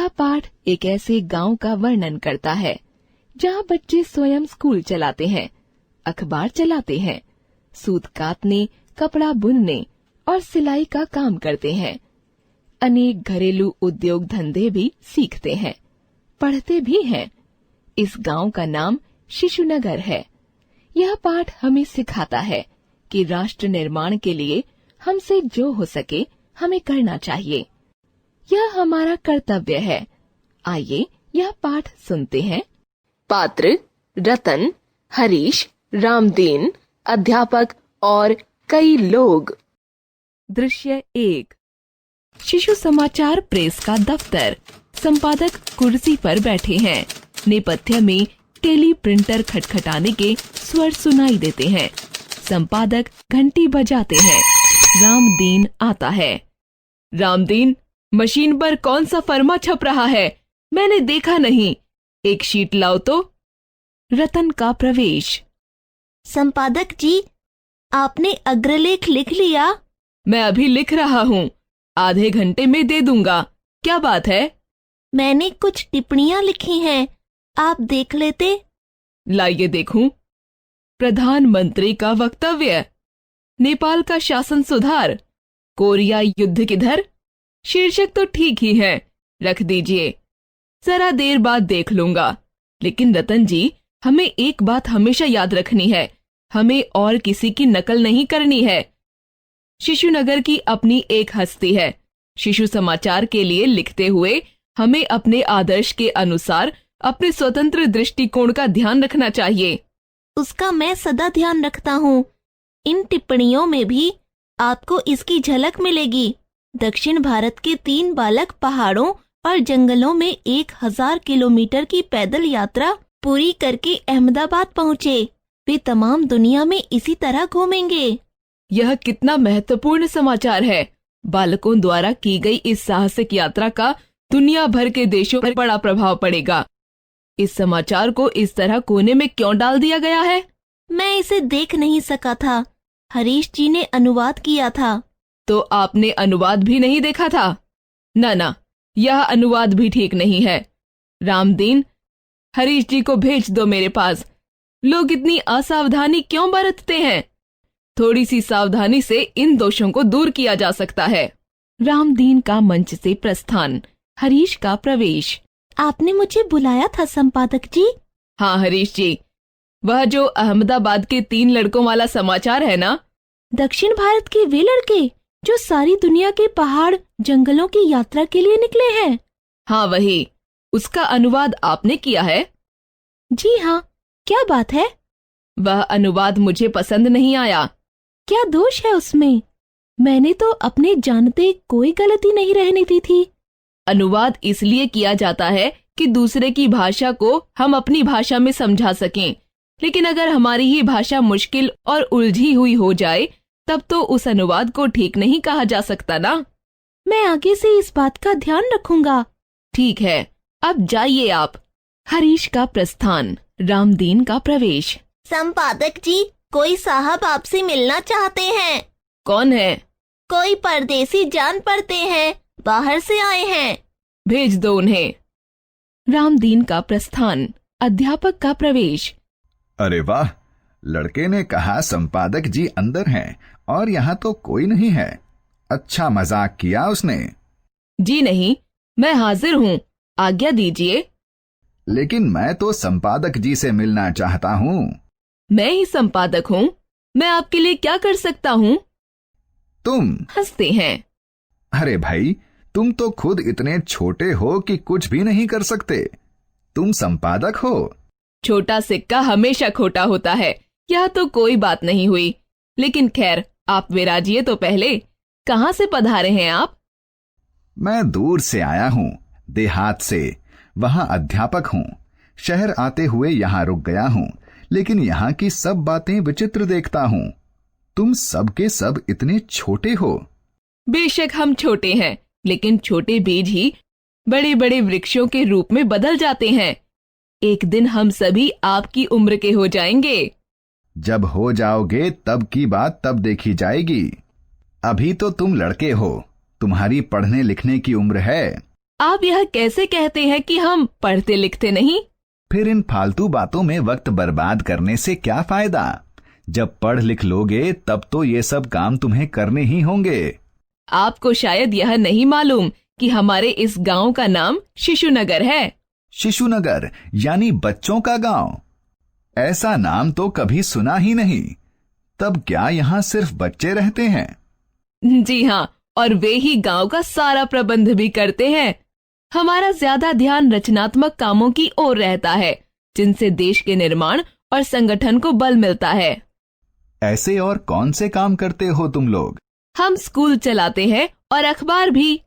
यह पाठ एक ऐसे गांव का वर्णन करता है जहां बच्चे स्वयं स्कूल चलाते हैं, अखबार चलाते हैं, सूत काटने, कपड़ा बुनने और सिलाई का काम करते हैं। अनेक घरेलू उद्योग धंधे भी सीखते हैं, पढ़ते भी हैं। इस गांव का नाम शिशुनगर है। यह पाठ हमें सिखाता है कि राष्ट्र निर्माण के लिए हमसे जो हो सके हमें करना चाहिए। यह हमारा कर्तव्य है। आइए यह पाठ सुनते हैं। पात्र रतन, हरीश, रामदीन, अध्यापक और कई लोग। दृश्य 1। शिशु समाचार प्रेस का दफ्तर। संपादक कुर्सी पर बैठे हैं। नेपथ्य में टेली प्रिंटर खटखटाने के स्वर सुनाई देते हैं। संपादक घंटी बजाते हैं। रामदीन आता है। रामदीन, मशीन पर कौन सा फर्मा छप रहा है? मैंने देखा नहीं। एक शीट लाओ तो। रतन का प्रवेश। संपादक जी, आपने अग्रलेख लिख लिया? मैं अभी लिख रहा हूँ, आधे घंटे में दे दूंगा। क्या बात है? मैंने कुछ टिप्पणियां लिखी हैं, आप देख लेते? लाइए देखूं। प्रधानमंत्री का वक्तव्य। नेपाल का शासन सुधार। कोरिया युद्ध किधर? शीर्षक तो ठीक ही है, रख दीजिए, जरा देर बाद देख लूंगा। लेकिन रतन जी, हमें एक बात हमेशा याद रखनी है, हमें और किसी की नकल नहीं करनी है। शिशुनगर की अपनी एक हस्ती है। शिशु समाचार के लिए लिखते हुए हमें अपने आदर्श के अनुसार अपने स्वतंत्र दृष्टिकोण का ध्यान रखना चाहिए। उसका मैं सदा ध्यान रखता हूँ। इन टिप्पणियों में भी आपको इसकी झलक मिलेगी। दक्षिण भारत के 3 बालक पहाड़ों और जंगलों में 1000 किलोमीटर की पैदल यात्रा पूरी करके अहमदाबाद पहुँचे। वे तमाम दुनिया में इसी तरह घूमेंगे। यह कितना महत्वपूर्ण समाचार है। बालकों द्वारा की गई इस साहसिक यात्रा का दुनिया भर के देशों पर बड़ा प्रभाव पड़ेगा। इस समाचार को इस तरह कोने में क्यों डाल दिया गया है? मैं इसे देख नहीं सका था। हरीश जी ने अनुवाद किया था। तो आपने अनुवाद भी नहीं देखा था? ना, यह अनुवाद भी ठीक नहीं है। रामदीन, हरीश जी को भेज दो मेरे पास। लोग इतनी असावधानी क्यों बरतते हैं? थोड़ी सी सावधानी से इन दोषों को दूर किया जा सकता है। रामदीन का मंच से प्रस्थान। हरीश का प्रवेश। आपने मुझे बुलाया था संपादक जी? हाँ हरीश जी, वह जो अहमदाबाद के 3 लड़कों वाला समाचार है ना? दक्षिण भारत के वे लड़के जो सारी दुनिया के पहाड़ जंगलों की यात्रा के लिए निकले हैं? हाँ वही। उसका अनुवाद आपने किया है? जी हाँ। क्या बात है? वह अनुवाद मुझे पसंद नहीं आया। क्या दोष है उसमें? मैंने तो अपने जानते कोई गलती नहीं रहने दी थी। अनुवाद इसलिए किया जाता है कि दूसरे की भाषा को हम अपनी भाषा में समझा सकें। लेकिन अगर हमारी ही भाषा मुश्किल और उलझी हुई हो जाए तब तो उस अनुवाद को ठीक नहीं कहा जा सकता ना। मैं आगे से इस बात का ध्यान रखूंगा। ठीक है, अब जाइए आप। हरीश का प्रस्थान। रामदीन का प्रवेश। संपादक जी, कोई साहब आपसे मिलना चाहते हैं। कौन है? कोई परदेसी जान पड़ते हैं, बाहर से आए हैं। भेज दो उन्हें। रामदीन का प्रस्थान। अध्यापक का प्रवेश। अरे वाह, लड़के ने कहा संपादक जी अंदर हैं और यहाँ तो कोई नहीं है। अच्छा मजाक किया उसने। जी नहीं, मैं हाजिर हूँ, आज्ञा दीजिए। लेकिन मैं तो संपादक जी से मिलना चाहता हूँ। मैं ही संपादक हूँ, मैं आपके लिए क्या कर सकता हूँ? तुम हंसते हैं। अरे भाई, तुम तो खुद इतने छोटे हो कि कुछ भी नहीं कर सकते। तुम संपादक हो। छोटा सिक्का हमेशा खोटा होता है, यह तो कोई बात नहीं हुई। लेकिन खैर, आप विराजिए तो पहले। कहाँ से पधारे हैं आप? मैं दूर से आया हूँ, देहात से। वहाँ अध्यापक हूँ। शहर आते हुए यहाँ रुक गया हूँ, लेकिन यहाँ की सब बातें विचित्र देखता हूँ। तुम सब के सब इतने छोटे हो। बेशक हम छोटे हैं, लेकिन छोटे बीज ही बड़े बड़े वृक्षों के रूप में बदल जाते हैं। एक दिन हम सभी आपकी उम्र के हो जाएंगे। जब हो जाओगे तब की बात तब देखी जाएगी। अभी तो तुम लड़के हो, तुम्हारी पढ़ने लिखने की उम्र है। आप यह कैसे कहते हैं कि हम पढ़ते लिखते नहीं? फिर इन फालतू बातों में वक्त बर्बाद करने से क्या फायदा? जब पढ़ लिख लोगे तब तो ये सब काम तुम्हें करने ही होंगे। आपको शायद यह नहीं मालूम कि हमारे इस गांव का नाम शिशुनगर है। शिशुनगर यानी बच्चों का गांव? ऐसा नाम तो कभी सुना ही नहीं। तब क्या यहाँ सिर्फ बच्चे रहते हैं? जी हाँ, और वे ही गांव का सारा प्रबंध भी करते हैं। हमारा ज्यादा ध्यान रचनात्मक कामों की ओर रहता है, जिनसे देश के निर्माण और संगठन को बल मिलता है। ऐसे और कौन से काम करते हो तुम लोग? हम स्कूल चलाते हैं और अखबार भी।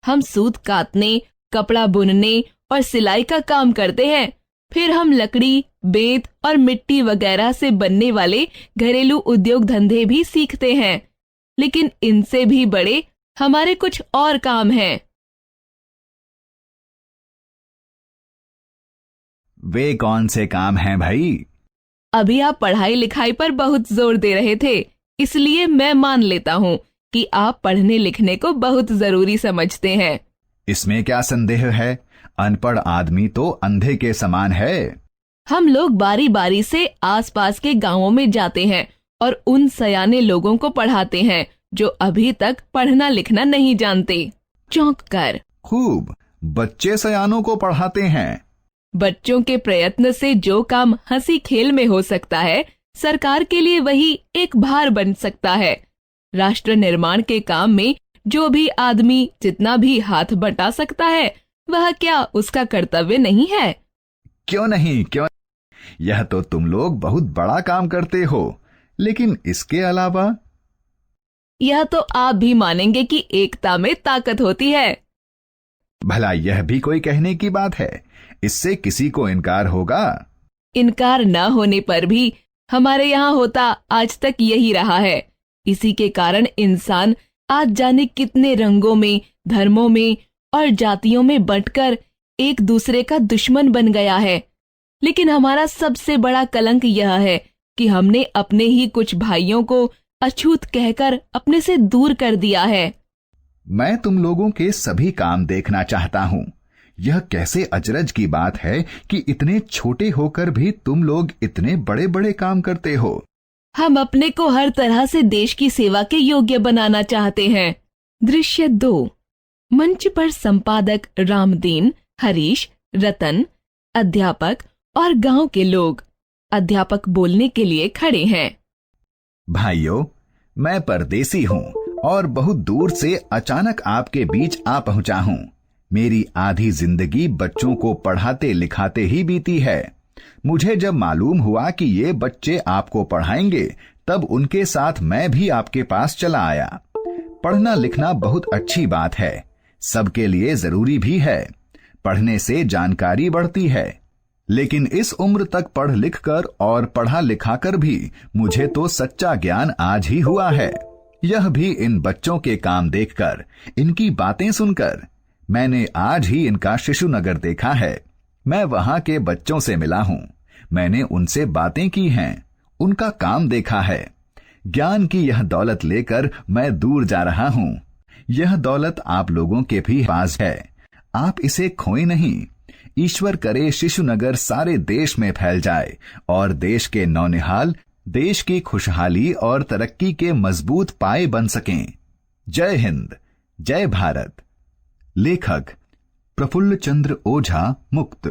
हम सूत कातने, कपड़ा बुनने और सिलाई का काम करते हैं। फिर हम लकड़ी, बेंत और मिट्टी वगैरह से बनने वाले घरेलू उद्योग धंधे भी सीखते हैं। लेकिन इनसे भी बड़े हमारे कुछ और काम हैं। वे कौन से काम हैं भाई? अभी आप पढ़ाई लिखाई पर बहुत जोर दे रहे थे, इसलिए मैं मान लेता हूँ कि आप पढ़ने लिखने को बहुत जरूरी समझते हैं। इसमें क्या संदेह है? अनपढ़ आदमी तो अंधे के समान है। हम लोग बारी बारी से आसपास के गांवों में जाते हैं और उन सयाने लोगों को पढ़ाते हैं जो अभी तक पढ़ना लिखना नहीं जानते। चौंक कर। खूब, बच्चे सयानों को पढ़ाते हैं। बच्चों के प्रयत्न से जो काम हंसी खेल में हो सकता है, सरकार के लिए वही एक भार बन सकता है। राष्ट्र निर्माण के काम में जो भी आदमी जितना भी हाथ बटा सकता है, वह क्या उसका कर्तव्य नहीं है? क्यों नहीं, क्यों? यह तो तुम लोग बहुत बड़ा काम करते हो, लेकिन इसके अलावा? यह तो आप भी मानेंगे कि एकता में ताकत होती है। भला यह भी कोई कहने की बात है? इससे किसी को इनकार होगा? इनकार न होने पर भी हमारे यहाँ होता आज तक यही रहा है। इसी के कारण इंसान आज जाने कितने रंगों में, धर्मों में और जातियों में बंटकर एक दूसरे का दुश्मन बन गया है। लेकिन हमारा सबसे बड़ा कलंक यह है कि हमने अपने ही कुछ भाइयों को अछूत कहकर अपने से दूर कर दिया है। मैं तुम लोगों के सभी काम देखना चाहता हूँ। यह कैसे अचरज की बात है कि इतने छोटे होकर भी तुम लोग इतने बड़े बड़े काम करते हो। हम अपने को हर तरह से देश की सेवा के योग्य बनाना चाहते हैं। दृश्य 2। मंच पर संपादक रामदीन, हरीश, रतन, अध्यापक और गांव के लोग। अध्यापक बोलने के लिए खड़े हैं। भाइयों, मैं परदेसी हूँ और बहुत दूर से अचानक आपके बीच आ पहुंचा हूँ। मेरी आधी जिंदगी बच्चों को पढ़ाते लिखाते ही बीती है। मुझे जब मालूम हुआ कि ये बच्चे आपको पढ़ाएंगे, तब उनके साथ मैं भी आपके पास चला आया। पढ़ना लिखना बहुत अच्छी बात है, सबके लिए जरूरी भी है। पढ़ने से जानकारी बढ़ती है, लेकिन इस उम्र तक पढ़ लिख कर और पढ़ा लिखा कर भी मुझे तो सच्चा ज्ञान आज ही हुआ है। यह भी इन बच्चों के काम देखकर, इनकी बातें सुनकर। मैंने आज ही इनका शिशुनगर देखा है। मैं वहां के बच्चों से मिला हूं। मैंने उनसे बातें की हैं, उनका काम देखा है। ज्ञान की यह दौलत लेकर मैं दूर जा रहा हूं। यह दौलत आप लोगों के भी पास है, आप इसे खोए नहीं। ईश्वर करे शिशुनगर सारे देश में फैल जाए और देश के नौनिहाल देश की खुशहाली और तरक्की के मजबूत पाए बन सकें। जय हिंद, जय भारत। लेखक प्रफुल्ल चंद्र ओझा, मुक्त।